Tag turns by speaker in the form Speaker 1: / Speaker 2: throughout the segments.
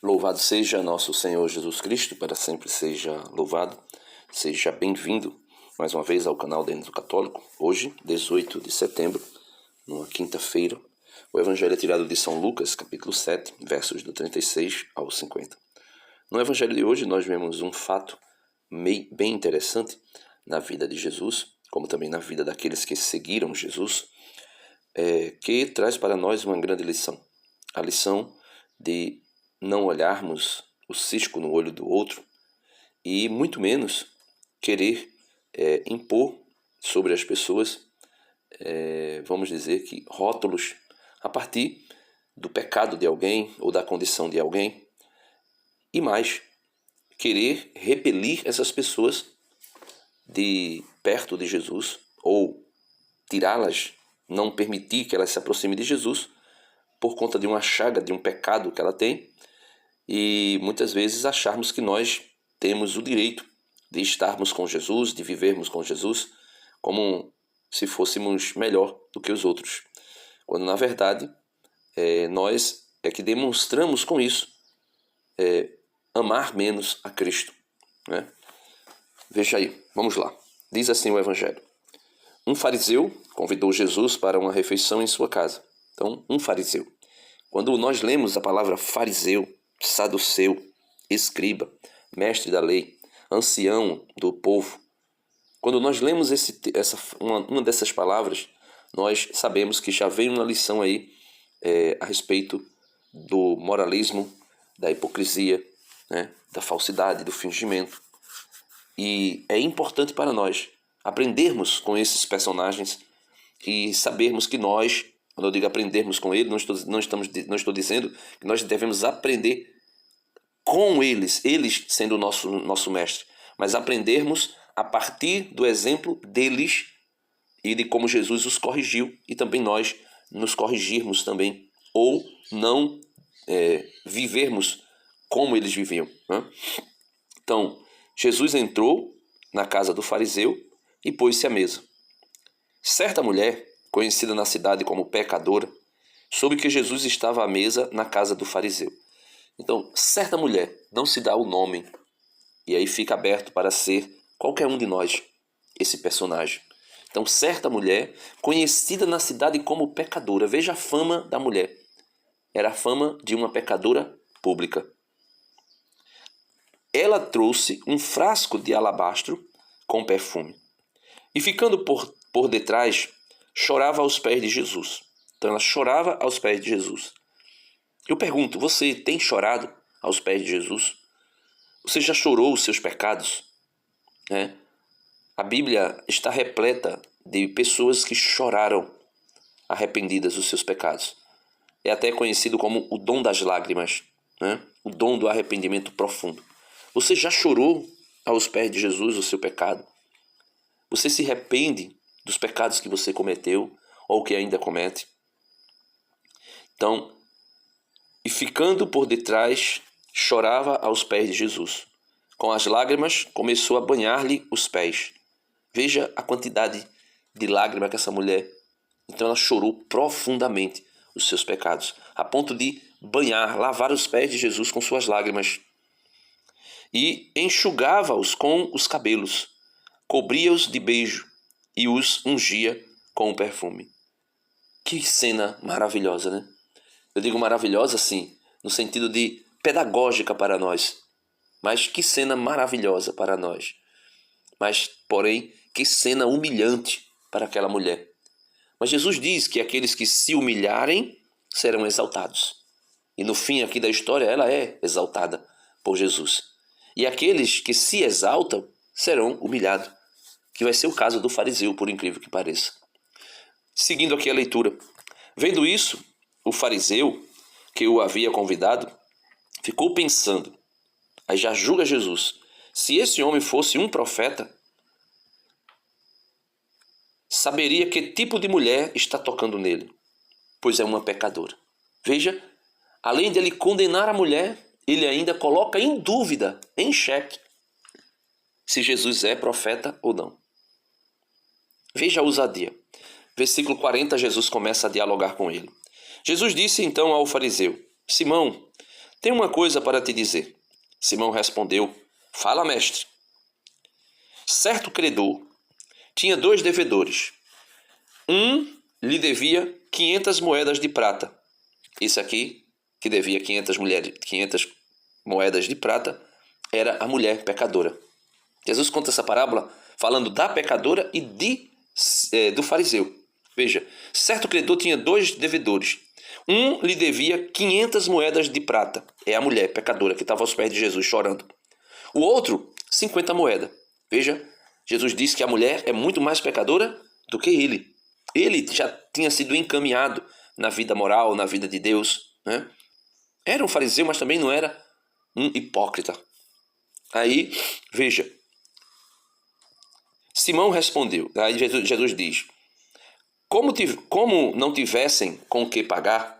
Speaker 1: Louvado seja nosso Senhor Jesus Cristo, para sempre seja louvado. Seja bem-vindo mais uma vez ao canal Dentro do Católico. Hoje, 18 de setembro, numa quinta-feira, o Evangelho é tirado de São Lucas, capítulo 7, versos do 36 ao 50. No Evangelho de hoje, nós vemos um fato bem interessante na vida de Jesus, como também na vida daqueles que seguiram Jesus, que traz para nós uma grande lição. A lição de não olharmos o cisco no olho do outro e muito menos querer impor sobre as pessoas, vamos dizer que rótulos a partir do pecado de alguém ou da condição de alguém, e mais, querer repelir essas pessoas de perto de Jesus ou tirá-las, não permitir que elas se aproximem de Jesus por conta de uma chaga, de um pecado que ela tem, e muitas vezes acharmos que nós temos o direito de estarmos com Jesus, de vivermos com Jesus, como se fôssemos melhor do que os outros. Quando, na verdade, nós é que demonstramos com isso amar menos a Cristo, né? Veja aí, vamos lá. Diz assim o Evangelho. Um fariseu convidou Jesus para uma refeição em sua casa. Então, um fariseu. Quando nós lemos a palavra fariseu, saduceu, escriba, mestre da lei, ancião do povo, quando nós lemos uma dessas palavras, nós sabemos que já vem uma lição aí a respeito do moralismo, da hipocrisia, né, da falsidade, do fingimento. E é importante para nós aprendermos com esses personagens e sabermos que nós, quando eu digo aprendermos com ele, não estou dizendo que nós devemos aprender com eles sendo o nosso mestre, mas aprendermos a partir do exemplo deles e de como Jesus os corrigiu, e também nós nos corrigirmos também, ou não vivermos como eles viviam, né? Então, Jesus entrou na casa do fariseu e pôs-se à mesa. Certa mulher, conhecida na cidade como pecadora, soube que Jesus estava à mesa na casa do fariseu. Então, certa mulher, não se dá o nome, e aí fica aberto para ser qualquer um de nós, esse personagem. Então, certa mulher, conhecida na cidade como pecadora, veja a fama da mulher. Era a fama de uma pecadora pública. Ela trouxe um frasco de alabastro com perfume, e ficando por detrás, chorava aos pés de Jesus. Então ela chorava aos pés de Jesus. Eu pergunto, você tem chorado aos pés de Jesus? Você já chorou os seus pecados? A Bíblia está repleta de pessoas que choraram arrependidas dos seus pecados. É até conhecido como o dom das lágrimas, né? O dom do arrependimento profundo. Você já chorou aos pés de Jesus o seu pecado? Você se arrepende dos pecados que você cometeu ou que ainda comete? Então, e ficando por detrás, chorava aos pés de Jesus. Com as lágrimas, começou a banhar-lhe os pés. Veja a quantidade de lágrimas que essa mulher... Então ela chorou profundamente os seus pecados, a ponto de lavar os pés de Jesus com suas lágrimas. E enxugava-os com os cabelos, cobria-os de beijo e os ungia com o perfume. Que cena maravilhosa, né? Eu digo maravilhosa, sim, no sentido de pedagógica para nós. Mas que cena maravilhosa para nós. Mas, porém, que cena humilhante para aquela mulher. Mas Jesus diz que aqueles que se humilharem serão exaltados. E no fim aqui da história, ela é exaltada por Jesus. E aqueles que se exaltam serão humilhados, que vai ser o caso do fariseu, por incrível que pareça. Seguindo aqui a leitura. Vendo isso, o fariseu que o havia convidado ficou pensando, aí já julga Jesus, se esse homem fosse um profeta, saberia que tipo de mulher está tocando nele, pois é uma pecadora. Veja, além de ele condenar a mulher, ele ainda coloca em dúvida, em xeque, se Jesus é profeta ou não. Veja a ousadia. Versículo 40, Jesus começa a dialogar com ele. Jesus disse então ao fariseu, Simão, Tenho uma coisa para te dizer. Simão respondeu: Fala, mestre. Certo credor tinha 2 devedores. Um lhe devia 500 moedas de prata. Esse aqui, que devia 500 moedas de prata, era a mulher pecadora. Jesus conta essa parábola falando da pecadora e do fariseu. Veja, certo credor tinha 2 devedores. Um lhe devia 500 moedas de prata. É a mulher pecadora que estava aos pés de Jesus chorando. O outro, 50 moedas. Veja, Jesus disse que a mulher é muito mais pecadora do que ele. Ele já tinha sido encaminhado na vida moral, na vida de Deus, né? Era um fariseu, mas também não era um hipócrita. Aí, veja, Simão respondeu. Aí Jesus diz: Como não tivessem com o que pagar,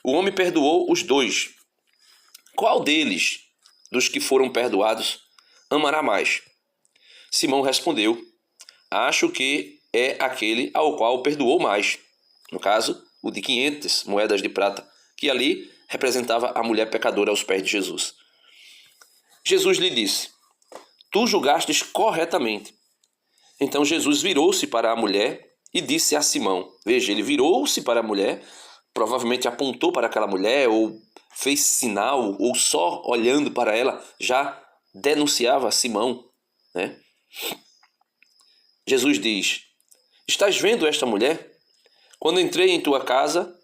Speaker 1: o homem perdoou os 2. Qual deles, dos que foram perdoados, amará mais? Simão respondeu: Acho que é aquele ao qual perdoou mais. No caso, o de 500 moedas de prata, que ali representava a mulher pecadora aos pés de Jesus. Jesus lhe disse: Tu julgastes corretamente. Então Jesus virou-se para a mulher e disse a Simão. Veja, ele virou-se para a mulher, provavelmente apontou para aquela mulher, ou fez sinal, ou só olhando para ela já denunciava a Simão, né? Jesus diz: Estás vendo esta mulher? Quando entrei em tua casa,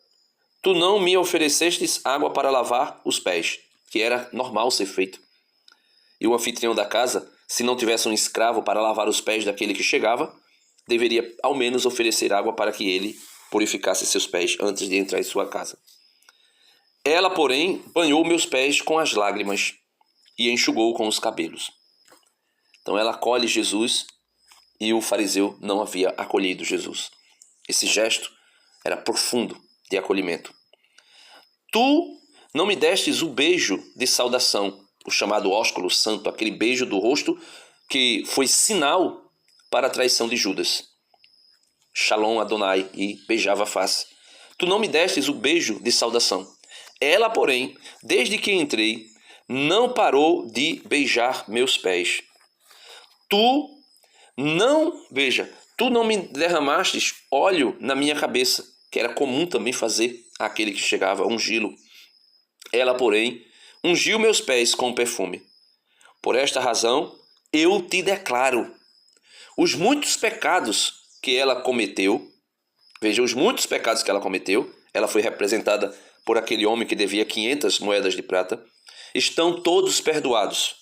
Speaker 1: tu não me oferecestes água para lavar os pés, que era normal ser feito. E o anfitrião da casa, se não tivesse um escravo para lavar os pés daquele que chegava, deveria ao menos oferecer água para que ele purificasse seus pés antes de entrar em sua casa. Ela, porém, banhou meus pés com as lágrimas e enxugou com os cabelos. Então ela acolhe Jesus e o fariseu não havia acolhido Jesus. Esse gesto era profundo de acolhimento. Tu não me destes o beijo de saudação, o chamado ósculo santo, aquele beijo do rosto que foi sinal para a traição de Judas. Shalom Adonai, e beijava a face. Tu não me destes o beijo de saudação. Ela, porém, desde que entrei, não parou de beijar meus pés. Tu não me derramastes óleo na minha cabeça, que era comum também fazer àquele que chegava, ungí-lo. Ela, porém, ungiu meus pés com perfume. Por esta razão, eu te declaro, os muitos pecados que ela cometeu, veja, os muitos pecados que ela cometeu, ela foi representada por aquele homem que devia 500 moedas de prata, estão todos perdoados,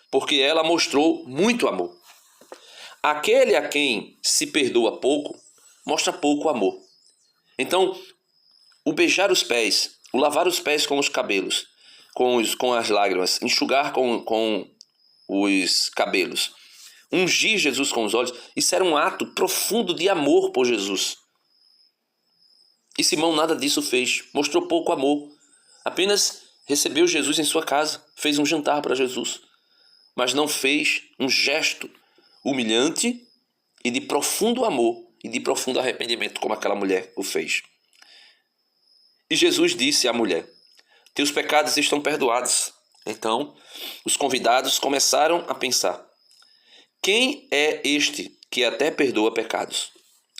Speaker 1: porque ela mostrou muito amor. Aquele a quem se perdoa pouco, mostra pouco amor. Então, o beijar os pés, o lavar os pés com os cabelos, com as lágrimas, enxugar com os cabelos, ungir Jesus com os olhos, isso era um ato profundo de amor por Jesus. E Simão nada disso fez, mostrou pouco amor, apenas recebeu Jesus em sua casa, fez um jantar para Jesus, mas não fez um gesto humilhante e de profundo amor e de profundo arrependimento, como aquela mulher o fez. E Jesus disse à mulher: Teus pecados estão perdoados. Então, os convidados começaram a pensar: quem é este que até perdoa pecados?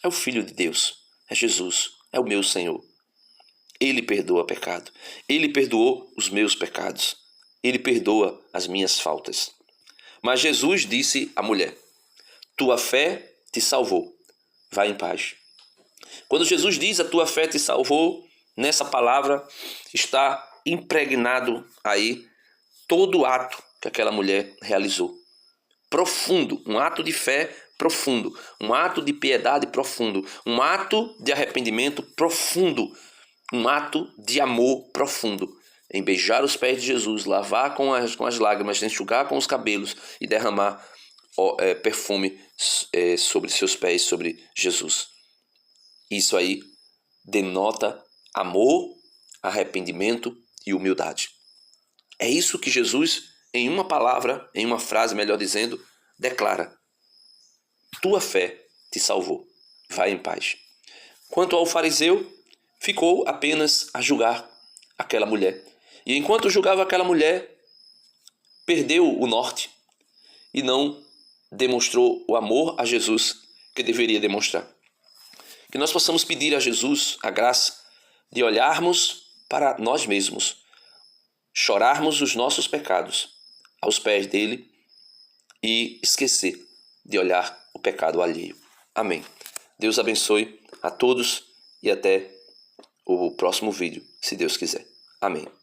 Speaker 1: É o Filho de Deus, é Jesus, é o meu Senhor. Ele perdoa pecado, ele perdoou os meus pecados, ele perdoa as minhas faltas. Mas Jesus disse à mulher: Tua fé te salvou, vá em paz. Quando Jesus diz a tua fé te salvou, nessa palavra está impregnado aí todo o ato que aquela mulher realizou. Profundo, um ato de fé profundo, um ato de piedade profundo, um ato de arrependimento profundo, um ato de amor profundo. Em beijar os pés de Jesus, lavar com as lágrimas, enxugar com os cabelos e derramar perfume sobre seus pés, sobre Jesus. Isso aí denota amor, arrependimento e humildade. É isso que Jesus, em uma palavra, em uma frase, melhor dizendo, declara: Tua fé te salvou, vai em paz. Quanto ao fariseu, ficou apenas a julgar aquela mulher E enquanto julgava aquela mulher, perdeu o norte e não demonstrou o amor a Jesus que deveria demonstrar. Que nós possamos pedir a Jesus a graça de olharmos para nós mesmos, chorarmos os nossos pecados aos pés dele e esquecer de olhar o pecado alheio. Amém. Deus abençoe a todos e até o próximo vídeo, se Deus quiser. Amém.